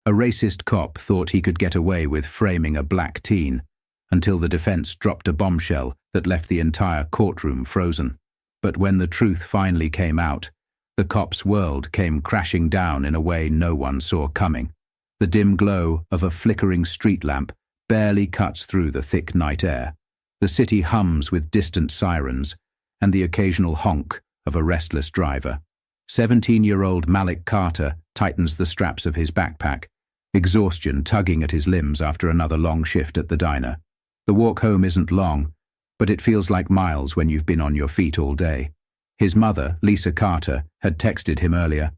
A racist cop thought he could get away with framing a black teen until the defense dropped a bombshell that left the entire courtroom frozen. But when the truth finally came out, the cop's world came crashing down in a way no one saw coming. The dim glow of a flickering street lamp barely cuts through the thick night air. The city hums with distant sirens and the occasional honk of a restless driver. 17-year-old Malik Carter tightens the straps of his backpack, exhaustion tugging at his limbs after another long shift at the diner. The walk home isn't long, but it feels like miles when you've been on your feet all day. His mother, Lisa Carter, had texted him earlier,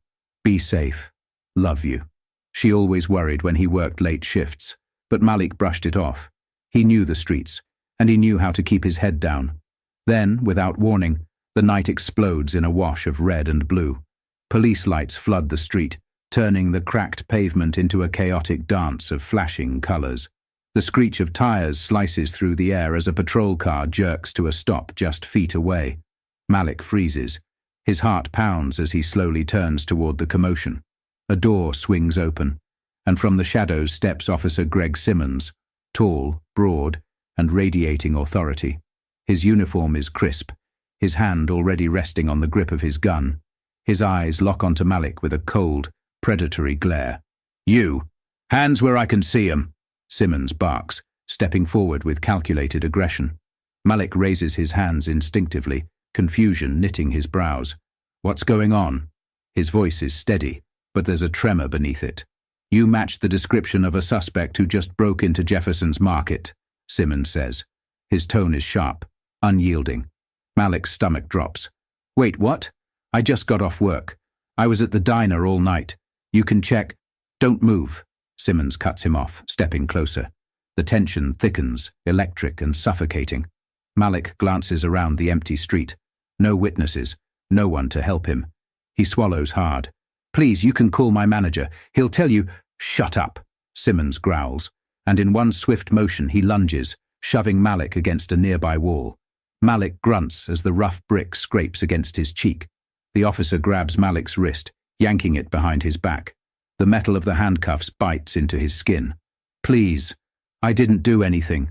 "Be safe. Love you." She always worried when he worked late shifts, but Malik brushed it off. He knew the streets, and he knew how to keep his head down. Then, without warning, the night explodes in a wash of red and blue. Police lights flood the street, turning the cracked pavement into a chaotic dance of flashing colors. The screech of tires slices through the air as a patrol car jerks to a stop just feet away. Malik freezes. His heart pounds as he slowly turns toward the commotion. A door swings open, and from the shadows steps Officer Greg Simmons, tall, broad, and radiating authority. His uniform is crisp, his hand already resting on the grip of his gun. His eyes lock onto Malik with a cold, predatory glare. "You! Hands where I can see 'em!" Simmons barks, stepping forward with calculated aggression. Malik raises his hands instinctively, confusion knitting his brows. "What's going on?" His voice is steady, but there's a tremor beneath it. "You match the description of a suspect who just broke into Jefferson's Market," Simmons says. His tone is sharp, unyielding. Malik's stomach drops. "Wait, what? I just got off work. I was at the diner all night. You can check." "Don't move." Simmons cuts him off, stepping closer. The tension thickens, electric and suffocating. Malik glances around the empty street. No witnesses, no one to help him. He swallows hard. "Please, you can call my manager. He'll tell you—" "Shut up," Simmons growls, and in one swift motion he lunges, shoving Malik against a nearby wall. Malik grunts as the rough brick scrapes against his cheek. The officer grabs Malik's wrist, yanking it behind his back. The metal of the handcuffs bites into his skin. "Please, I didn't do anything."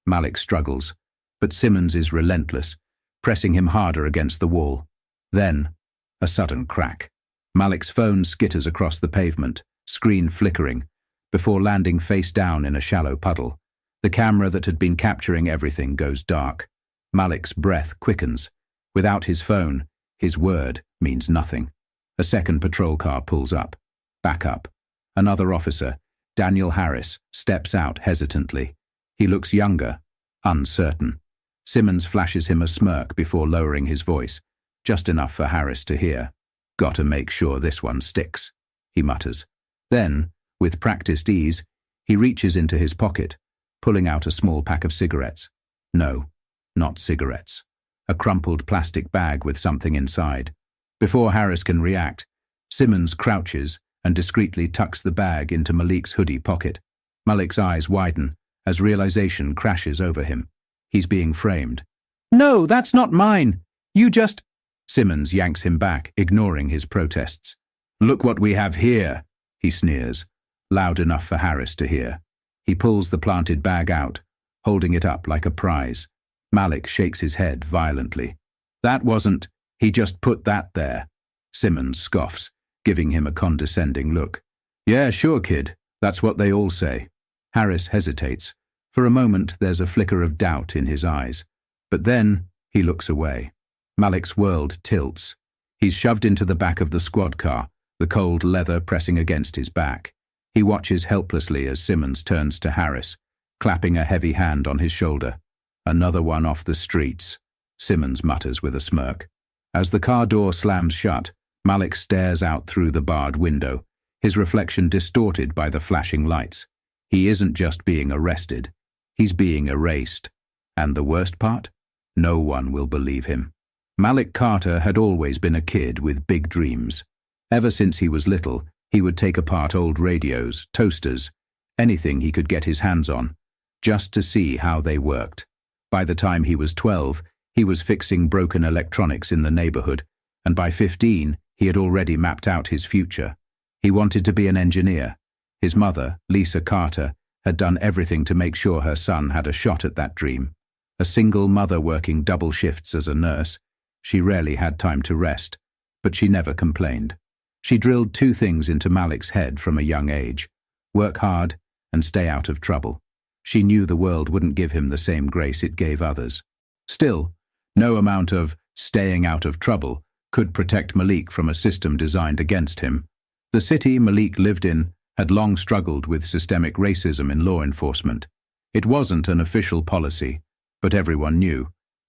Malik struggles, but Simmons is relentless, pressing him harder against the wall. Then, a sudden crack. Malik's phone skitters across the pavement, screen flickering, before landing face down in a shallow puddle. The camera that had been capturing everything goes dark. Malik's breath quickens. Without his phone, his word means nothing. A second patrol car pulls up. Back up. Another officer, Daniel Harris, steps out hesitantly. He looks younger, uncertain. Simmons flashes him a smirk before lowering his voice, just enough for Harris to hear. "Gotta make sure this one sticks," he mutters. Then, with practiced ease, he reaches into his pocket, pulling out a small pack of cigarettes. No, not cigarettes. A crumpled plastic bag with something inside. Before Harris can react, Simmons crouches and discreetly tucks the bag into Malik's hoodie pocket. Malik's eyes widen as realization crashes over him. He's being framed. "No, that's not mine. You just—" Simmons yanks him back, ignoring his protests. "Look what we have here," he sneers, loud enough for Harris to hear. He pulls the planted bag out, holding it up like a prize. Malik shakes his head violently. "That wasn't— he just put that there." Simmons scoffs, giving him a condescending look. "Yeah, sure, kid. That's what they all say." Harris hesitates. For a moment, there's a flicker of doubt in his eyes. But then, he looks away. Malik's world tilts. He's shoved into the back of the squad car, the cold leather pressing against his back. He watches helplessly as Simmons turns to Harris, clapping a heavy hand on his shoulder. "Another one off the streets," Simmons mutters with a smirk. As the car door slams shut, Malik stares out through the barred window, his reflection distorted by the flashing lights. He isn't just being arrested. He's being erased. And the worst part? No one will believe him. Malik Carter had always been a kid with big dreams. Ever since he was little, he would take apart old radios, toasters, anything he could get his hands on, just to see how they worked. By the time he was 12, he was fixing broken electronics in the neighborhood, and by 15, he had already mapped out his future. He wanted to be an engineer. His mother, Lisa Carter, had done everything to make sure her son had a shot at that dream. A single mother working double shifts as a nurse, she rarely had time to rest, but she never complained. She drilled two things into Malik's head from a young age: work hard and stay out of trouble. She knew the world wouldn't give him the same grace it gave others. Still, no amount of staying out of trouble could protect Malik from a system designed against him. The city Malik lived in had long struggled with systemic racism in law enforcement. It wasn't an official policy, but everyone knew.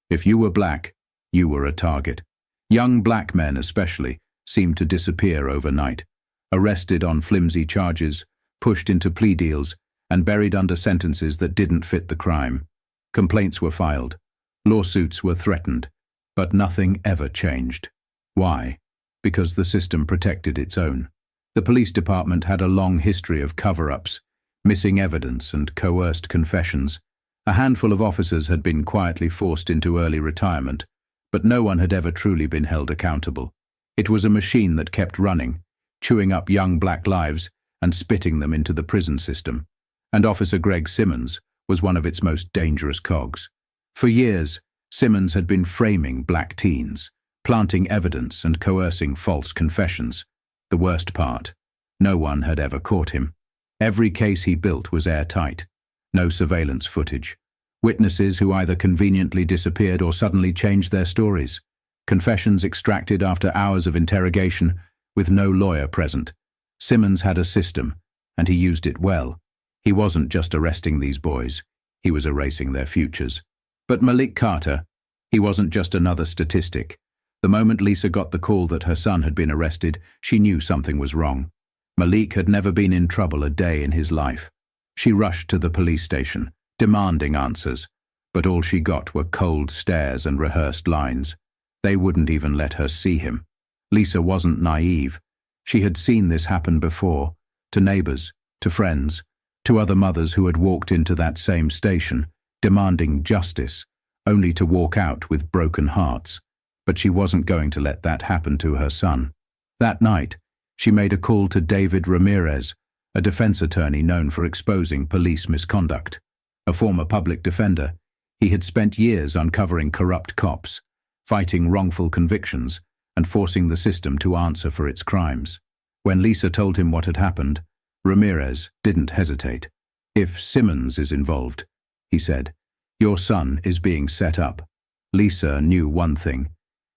If you were black, you were a target. Young black men especially seemed to disappear overnight, arrested on flimsy charges, pushed into plea deals, and buried under sentences that didn't fit the crime. Complaints were filed, lawsuits were threatened, but nothing ever changed. Why? Because the system protected its own. The police department had a long history of cover-ups, missing evidence, and coerced confessions. A handful of officers had been quietly forced into early retirement, but no one had ever truly been held accountable. It was a machine that kept running, chewing up young black lives and spitting them into the prison system. And Officer Greg Simmons was one of its most dangerous cogs. For years, Simmons had been framing black teens, planting evidence and coercing false confessions. The worst part, no one had ever caught him. Every case he built was airtight. No surveillance footage. Witnesses who either conveniently disappeared or suddenly changed their stories. Confessions extracted after hours of interrogation with no lawyer present. Simmons had a system, and he used it well. He wasn't just arresting these boys, he was erasing their futures. But Malik Carter, he wasn't just another statistic. The moment Lisa got the call that her son had been arrested, she knew something was wrong. Malik had never been in trouble a day in his life. She rushed to the police station, demanding answers, but all she got were cold stares and rehearsed lines. They wouldn't even let her see him. Lisa wasn't naive. She had seen this happen before, to neighbors, to friends, to other mothers who had walked into that same station, demanding justice, only to walk out with broken hearts. But she wasn't going to let that happen to her son. That night, she made a call to David Ramirez, a defense attorney known for exposing police misconduct. A former public defender, he had spent years uncovering corrupt cops, fighting wrongful convictions, and forcing the system to answer for its crimes. When Lisa told him what had happened, Ramirez didn't hesitate. "If Simmons is involved," he said, "your son is being set up." Lisa knew one thing.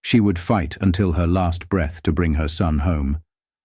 She would fight until her last breath to bring her son home.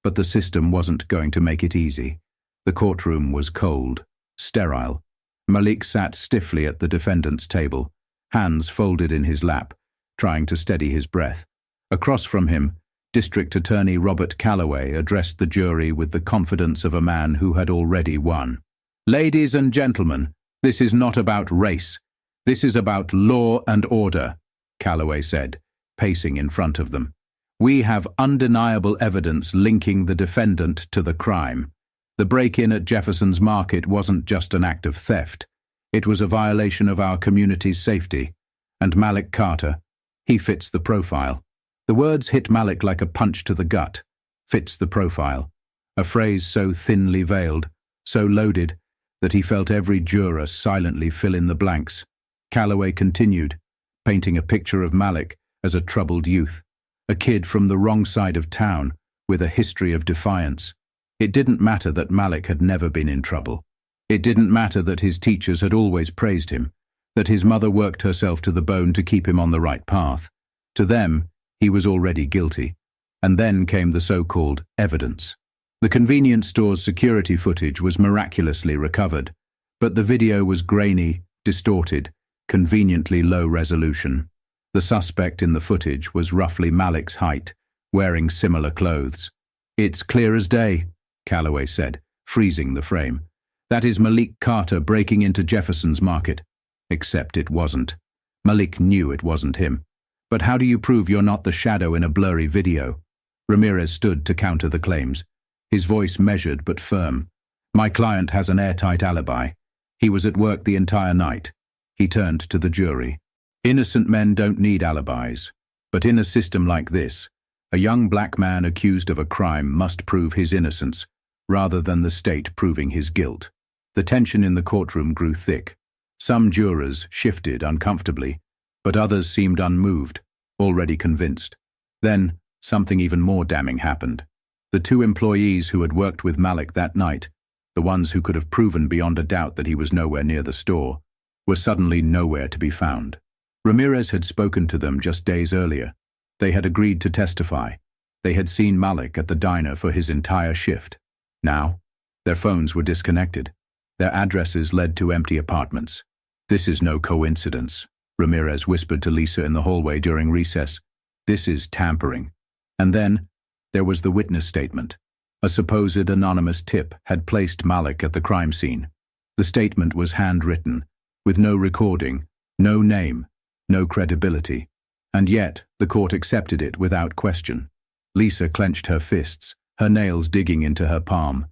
But the system wasn't going to make it easy. The courtroom was cold, sterile. Malik sat stiffly at the defendant's table, hands folded in his lap, trying to steady his breath. Across from him, District Attorney Robert Calloway addressed the jury with the confidence of a man who had already won. "Ladies and gentlemen, this is not about race. This is about law and order," Calloway said, pacing in front of them. "We have undeniable evidence linking the defendant to the crime. The break-in at Jefferson's Market wasn't just an act of theft. It was a violation of our community's safety. And Malik Carter, he fits the profile." The words hit Malik like a punch to the gut. Fits the profile. A phrase so thinly veiled, so loaded, that he felt every juror silently fill in the blanks. Calloway continued, painting a picture of Malik as a troubled youth, a kid from the wrong side of town with a history of defiance. It didn't matter that Malik had never been in trouble. It didn't matter that his teachers had always praised him, that his mother worked herself to the bone to keep him on the right path. To them, he was already guilty. And then came the so-called evidence. The convenience store's security footage was miraculously recovered, but the video was grainy, distorted, conveniently low resolution. The suspect in the footage was roughly Malik's height, wearing similar clothes. "It's clear as day," Calloway said, freezing the frame. "That is Malik Carter breaking into Jefferson's Market." Except it wasn't. Malik knew it wasn't him. But how do you prove you're not the shadow in a blurry video? Ramirez stood to counter the claims, his voice measured but firm. "My client has an airtight alibi. He was at work the entire night." He turned to the jury. "Innocent men don't need alibis. But in a system like this, a young black man accused of a crime must prove his innocence, rather than the state proving his guilt. The tension in the courtroom grew thick. Some jurors shifted uncomfortably, but others seemed unmoved, already convinced. Then, something even more damning happened. The two employees who had worked with Malik that night, the ones who could have proven beyond a doubt that he was nowhere near the store, were suddenly nowhere to be found. Ramirez had spoken to them just days earlier. They had agreed to testify. They had seen Malik at the diner for his entire shift. Now, their phones were disconnected. Their addresses led to empty apartments. "This is no coincidence," Ramirez whispered to Lisa in the hallway during recess. "This is tampering." And then, there was the witness statement. A supposed anonymous tip had placed Malik at the crime scene. The statement was handwritten, with no recording, no name, no credibility. And yet, the court accepted it without question. Lisa clenched her fists, her nails digging into her palm.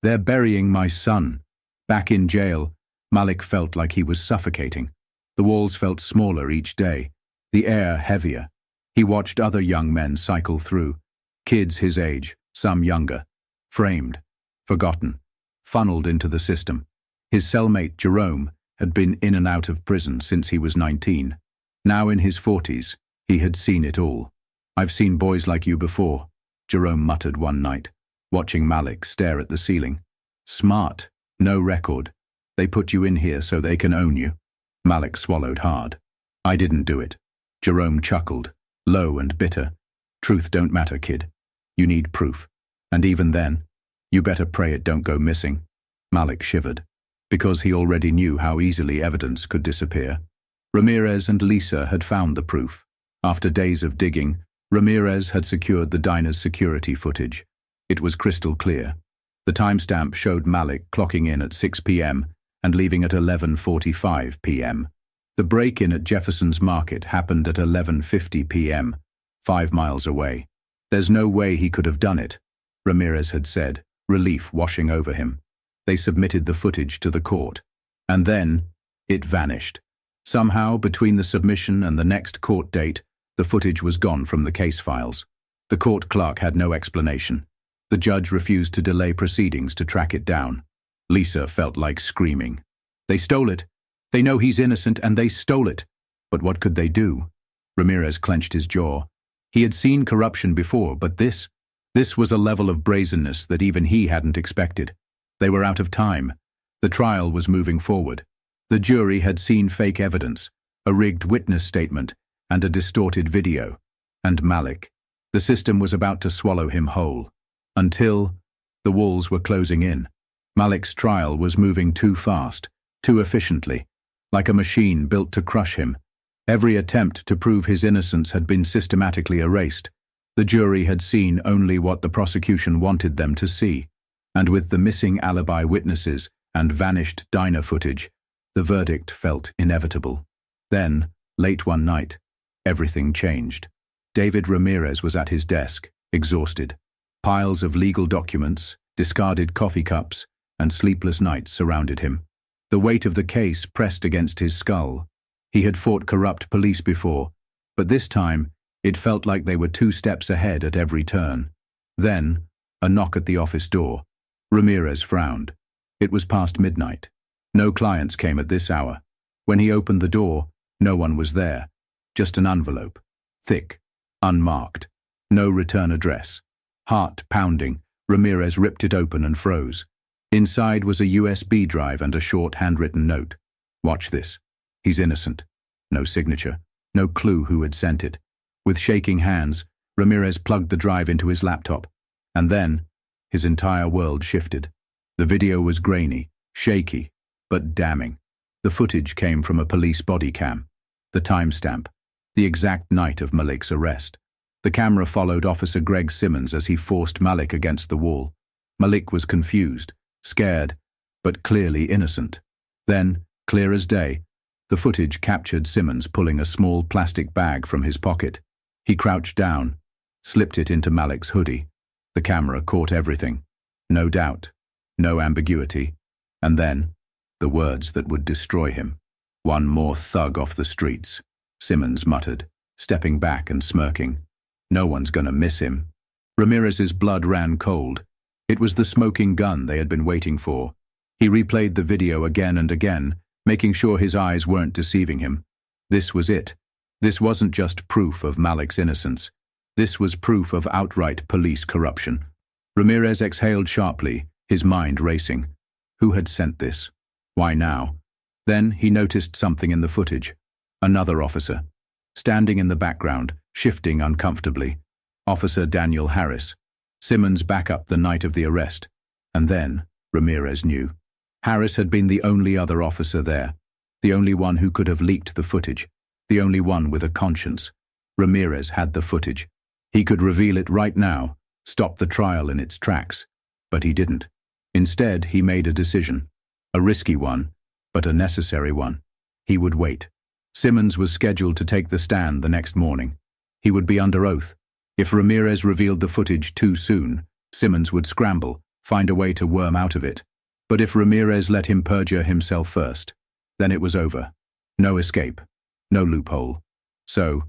"They're burying my son." Back in jail, Malik felt like he was suffocating. The walls felt smaller each day, the air heavier. He watched other young men cycle through, kids his age, some younger, framed, forgotten, funneled into the system. His cellmate, Jerome, had been in and out of prison since he was 19. Now in his 40s, he had seen it all. "I've seen boys like you before," Jerome muttered one night, watching Malik stare at the ceiling. "Smart, no record. They put you in here so they can own you." Malik swallowed hard. "I didn't do it." Jerome chuckled, low and bitter. "Truth don't matter, kid. You need proof. And even then, you better pray it don't go missing." Malik shivered, because he already knew how easily evidence could disappear. Ramirez and Lisa had found the proof. After days of digging, Ramirez had secured the diner's security footage. It was crystal clear. The timestamp showed Malik clocking in at 6 p.m. and leaving at 11:45 p.m. The break-in at Jefferson's Market happened at 11:50 p.m., 5 miles away. "There's no way he could have done it," Ramirez had said, relief washing over him. They submitted the footage to the court. And then, it vanished. Somehow, between the submission and the next court date, the footage was gone from the case files. The court clerk had no explanation. The judge refused to delay proceedings to track it down. Lisa felt like screaming. "They stole it. They know he's innocent and they stole it." But what could they do? Ramirez clenched his jaw. He had seen corruption before, but this was a level of brazenness that even he hadn't expected. They were out of time. The trial was moving forward. The jury had seen fake evidence, a rigged witness statement, and a distorted video. And Malik. The system was about to swallow him whole. Until the walls were closing in. Malik's trial was moving too fast, too efficiently, like a machine built to crush him. Every attempt to prove his innocence had been systematically erased. The jury had seen only what the prosecution wanted them to see. And with the missing alibi witnesses and vanished diner footage, the verdict felt inevitable. Then, late one night, everything changed. David Ramirez was at his desk, exhausted. Piles of legal documents, discarded coffee cups, and sleepless nights surrounded him. The weight of the case pressed against his skull. He had fought corrupt police before, but this time it felt like they were 2 steps ahead at every turn. Then, a knock at the office door. Ramirez frowned. It was past midnight. No clients came at this hour. When he opened the door, no one was there. Just an envelope. Thick, unmarked. No return address. Heart pounding, Ramirez ripped it open and froze. Inside was a USB drive and a short handwritten note. "Watch this. He's innocent." No signature. No clue who had sent it. With shaking hands, Ramirez plugged the drive into his laptop. And then, his entire world shifted. The video was grainy, shaky, but damning. The footage came from a police body cam. The timestamp. The exact night of Malik's arrest. The camera followed Officer Greg Simmons as he forced Malik against the wall. Malik was confused, scared, but clearly innocent. Then, clear as day, the footage captured Simmons pulling a small plastic bag from his pocket. He crouched down, slipped it into Malik's hoodie. The camera caught everything. No doubt, no ambiguity. And then, the words that would destroy him. "One more thug off the streets," Simmons muttered, stepping back and smirking. "No one's gonna miss him." Ramirez's blood ran cold. It was the smoking gun they had been waiting for. He replayed the video again and again, making sure his eyes weren't deceiving him. This was it. This wasn't just proof of Malik's innocence. This was proof of outright police corruption. Ramirez exhaled sharply, his mind racing. Who had sent this? Why now? Then he noticed something in the footage. Another officer. Standing in the background, shifting uncomfortably. Officer Daniel Harris. Simmons' backup the night of the arrest. And then, Ramirez knew. Harris had been the only other officer there. The only one who could have leaked the footage. The only one with a conscience. Ramirez had the footage. He could reveal it right now, stop the trial in its tracks. But he didn't. Instead, he made a decision. A risky one, but a necessary one. He would wait. Simmons was scheduled to take the stand the next morning. He would be under oath. If Ramirez revealed the footage too soon, Simmons would scramble, find a way to worm out of it. But if Ramirez let him perjure himself first, then it was over. No escape. No loophole. So,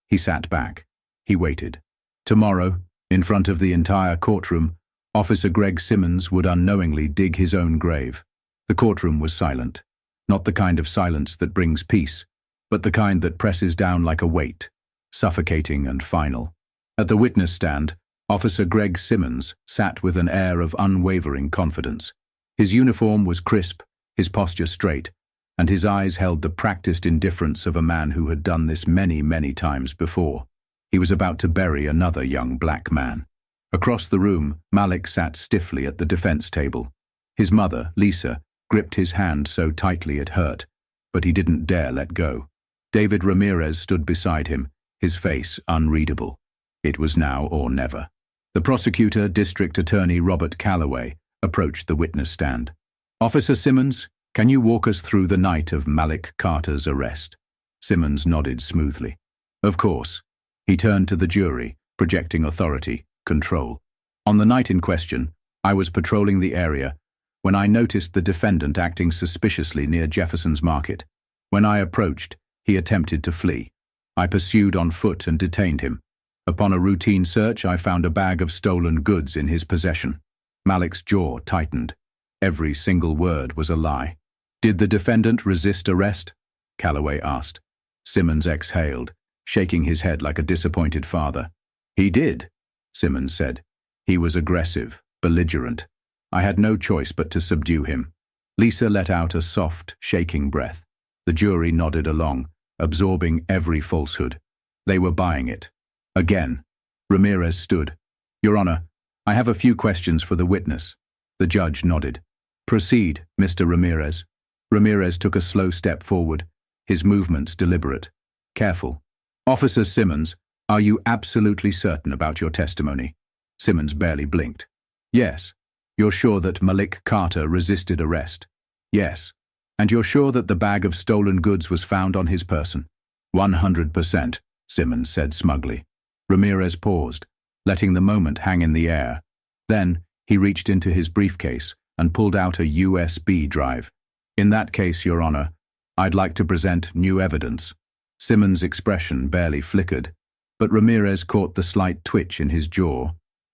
he sat back. He waited. Tomorrow, in front of the entire courtroom, Officer Greg Simmons would unknowingly dig his own grave. The courtroom was silent. Not the kind of silence that brings peace, but the kind that presses down like a weight, suffocating and final. At the witness stand, Officer Greg Simmons sat with an air of unwavering confidence. His uniform was crisp, his posture straight, and his eyes held the practiced indifference of a man who had done this many, many times before. He was about to bury another young black man. Across the room, Malik sat stiffly at the defense table. His mother, Lisa, gripped his hand so tightly it hurt, but he didn't dare let go. David Ramirez stood beside him, his face unreadable. It was now or never. The prosecutor, District Attorney Robert Calloway, approached the witness stand. "Officer Simmons, can you walk us through the night of Malik Carter's arrest?" Simmons nodded smoothly. "Of course." He turned to the jury, projecting authority, control. "On the night in question, I was patrolling the area when I noticed the defendant acting suspiciously near Jefferson's Market. When I approached, he attempted to flee. I pursued on foot and detained him. Upon a routine search, I found a bag of stolen goods in his possession." Malik's jaw tightened. Every single word was a lie. "Did the defendant resist arrest?" Calloway asked. Simmons exhaled, shaking his head like a disappointed father. "He did," Simmons said. "He was aggressive, belligerent. I had no choice but to subdue him." Lisa let out a soft, shaking breath. The jury nodded along, absorbing every falsehood. They were buying it. Again, Ramirez stood. "Your Honor, I have a few questions for the witness." The judge nodded. "Proceed, Mr. Ramirez." Ramirez took a slow step forward, his movements deliberate, careful. "Officer Simmons, are you absolutely certain about your testimony?" Simmons barely blinked. "Yes." "You're sure that Malik Carter resisted arrest?" "Yes." "And you're sure that the bag of stolen goods was found on his person?" 100%, Simmons said smugly. Ramirez paused, letting the moment hang in the air. Then, he reached into his briefcase and pulled out a USB drive. "In that case, Your Honor, I'd like to present new evidence." Simmons' expression barely flickered, but Ramirez caught the slight twitch in his jaw.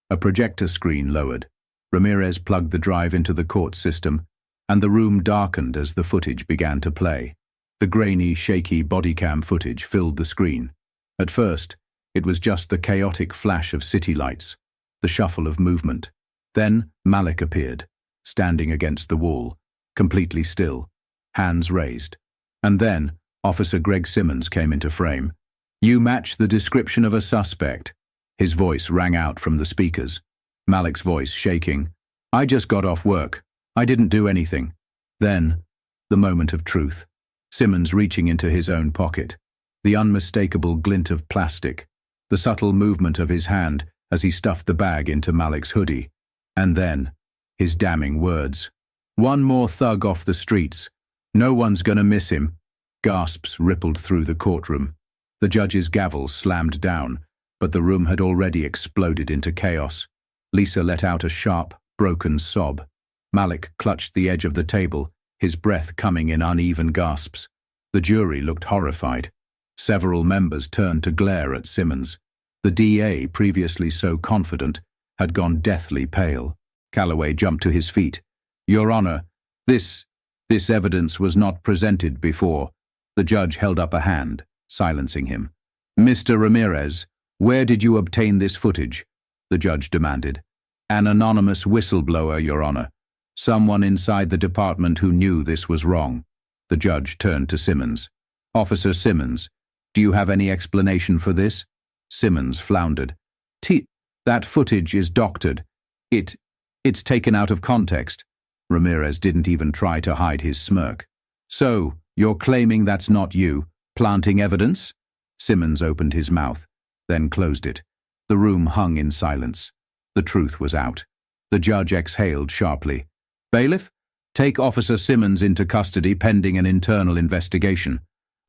A projector screen lowered. Ramirez plugged the drive into the court system, and the room darkened as the footage began to play. The grainy, shaky bodycam footage filled the screen. At first, it was just the chaotic flash of city lights, the shuffle of movement. Then Malik appeared, standing against the wall, completely still, hands raised. And then Officer Greg Simmons came into frame. "You match the description of a suspect." His voice rang out from the speakers. Malik's voice shaking. "I just got off work. I didn't do anything." Then, the moment of truth. Simmons reaching into his own pocket. The unmistakable glint of plastic. The subtle movement of his hand as he stuffed the bag into Malik's hoodie. And then, his damning words. "One more thug off the streets. No one's gonna miss him." Gasps rippled through the courtroom. The judge's gavel slammed down, but the room had already exploded into chaos. Lisa let out a sharp, broken sob. Malik clutched the edge of the table, his breath coming in uneven gasps. The jury looked horrified. Several members turned to glare at Simmons. The DA, previously so confident, had gone deathly pale. Calloway jumped to his feet. Your Honor, this evidence was not presented before. The judge held up a hand, silencing him. Mr. Ramirez, where did you obtain this footage? The judge demanded. An anonymous whistleblower, Your Honor. Someone inside the department who knew this was wrong. The judge turned to Simmons. Officer Simmons, do you have any explanation for this? Simmons floundered. That footage is doctored. It's taken out of context. Ramirez didn't even try to hide his smirk. So, you're claiming that's not you, planting evidence? Simmons opened his mouth, then closed it. The room hung in silence. The truth was out. The judge exhaled sharply. Bailiff, take Officer Simmons into custody pending an internal investigation.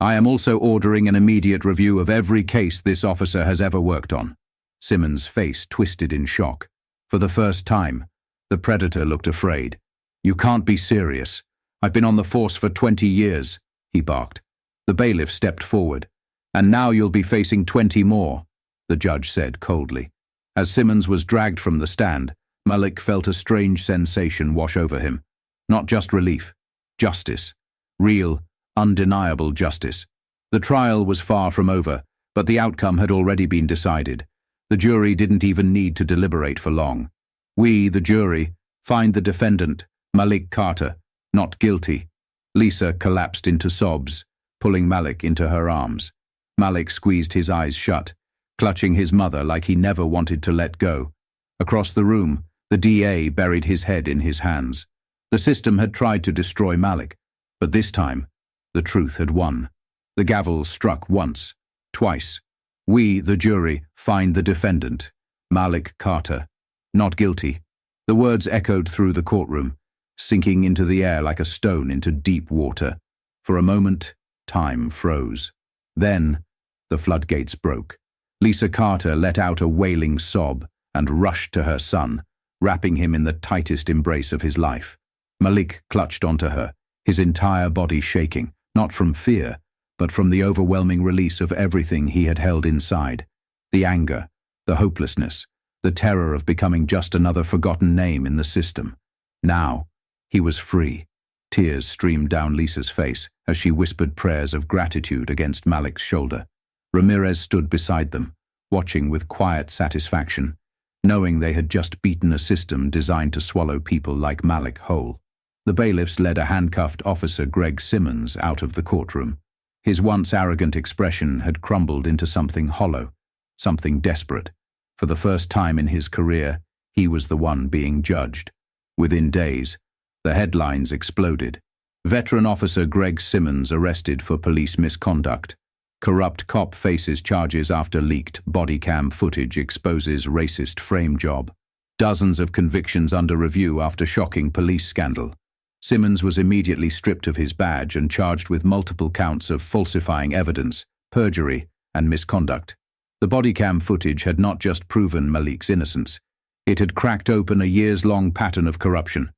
I am also ordering an immediate review of every case this officer has ever worked on. Simmons' face twisted in shock. For the first time, the predator looked afraid. You can't be serious. I've been on the force for 20 years, he barked. The bailiff stepped forward. And now you'll be facing 20 more, the judge said coldly. As Simmons was dragged from the stand, Malik felt a strange sensation wash over him. Not just relief, justice. Real, undeniable justice. The trial was far from over, but the outcome had already been decided. The jury didn't even need to deliberate for long. We, the jury, find the defendant, Malik Carter, not guilty. Lisa collapsed into sobs, pulling Malik into her arms. Malik squeezed his eyes shut, clutching his mother like he never wanted to let go. Across the room, the DA buried his head in his hands. The system had tried to destroy Malik, but this time, the truth had won. The gavel struck once, twice. We, the jury, find the defendant, Malik Carter, not guilty. The words echoed through the courtroom, sinking into the air like a stone into deep water. For a moment, time froze. Then, the floodgates broke. Lisa Carter let out a wailing sob and rushed to her son, wrapping him in the tightest embrace of his life. Malik clutched onto her, his entire body shaking, not from fear, but from the overwhelming release of everything he had held inside. The anger, the hopelessness, the terror of becoming just another forgotten name in the system. Now, he was free. Tears streamed down Lisa's face as she whispered prayers of gratitude against Malik's shoulder. Ramirez stood beside them, watching with quiet satisfaction, knowing they had just beaten a system designed to swallow people like Malik whole. The bailiffs led a handcuffed Officer Greg Simmons out of the courtroom. His once arrogant expression had crumbled into something hollow, something desperate. For the first time in his career, he was the one being judged. Within days, the headlines exploded. Veteran Officer Greg Simmons arrested for police misconduct. Corrupt cop faces charges after leaked body cam footage exposes racist frame job. Dozens of convictions under review after shocking police scandal. Simmons was immediately stripped of his badge and charged with multiple counts of falsifying evidence, perjury, and misconduct. The body cam footage had not just proven Malik's innocence. It had cracked open a years-long pattern of corruption.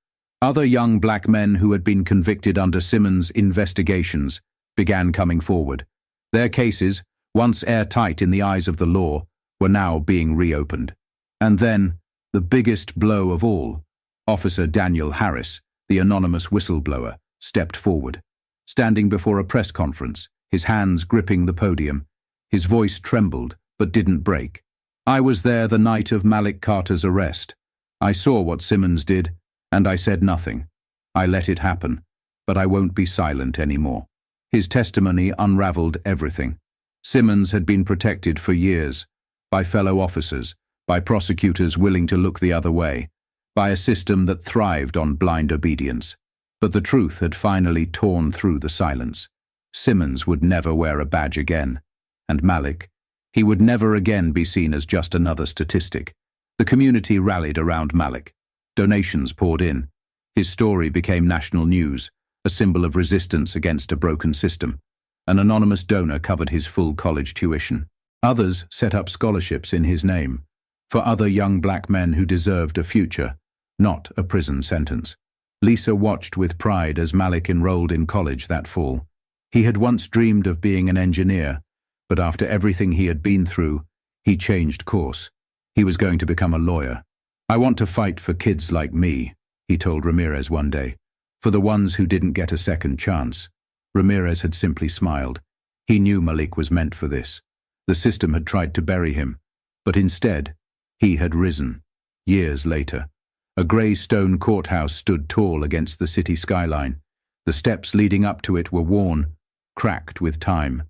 Other young black men who had been convicted under Simmons' investigations began coming forward. Their cases, once airtight in the eyes of the law, were now being reopened. And then, the biggest blow of all, Officer Daniel Harris, the anonymous whistleblower, stepped forward. Standing before a press conference, his hands gripping the podium, his voice trembled but didn't break. I was there the night of Malik Carter's arrest. I saw what Simmons did, and I said nothing. I let it happen, but I won't be silent anymore. His testimony unraveled everything. Simmons had been protected for years, by fellow officers, by prosecutors willing to look the other way, by a system that thrived on blind obedience. But the truth had finally torn through the silence. Simmons would never wear a badge again. And Malik, he would never again be seen as just another statistic. The community rallied around Malik. Donations poured in. His story became national news, a symbol of resistance against a broken system. An anonymous donor covered his full college tuition. Others set up scholarships in his name, for other young black men who deserved a future, not a prison sentence. Lisa watched with pride as Malik enrolled in college that fall. He had once dreamed of being an engineer, but after everything he had been through, he changed course. He was going to become a lawyer. "I want to fight for kids like me," he told Ramirez one day, "for the ones who didn't get a second chance." Ramirez had simply smiled. He knew Malik was meant for this. The system had tried to bury him, but instead, he had risen. Years later, a grey stone courthouse stood tall against the city skyline. The steps leading up to it were worn, cracked with time,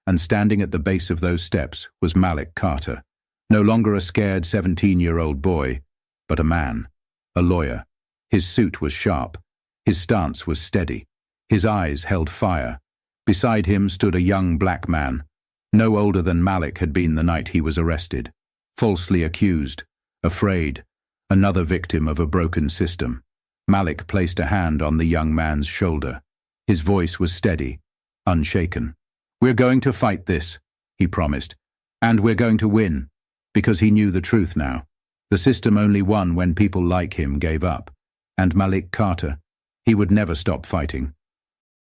and standing at the base of those steps was Malik Carter, no longer a scared 17-year-old boy, but a man, a lawyer. His suit was sharp, his stance was steady, his eyes held fire. Beside him stood a young black man, no older than Malik had been the night he was arrested, falsely accused, afraid, another victim of a broken system. Malik placed a hand on the young man's shoulder. His voice was steady, unshaken. "We're going to fight this," he promised, "and we're going to win," because he knew the truth now. The system only won when people like him gave up. And Malik Carter, he would never stop fighting.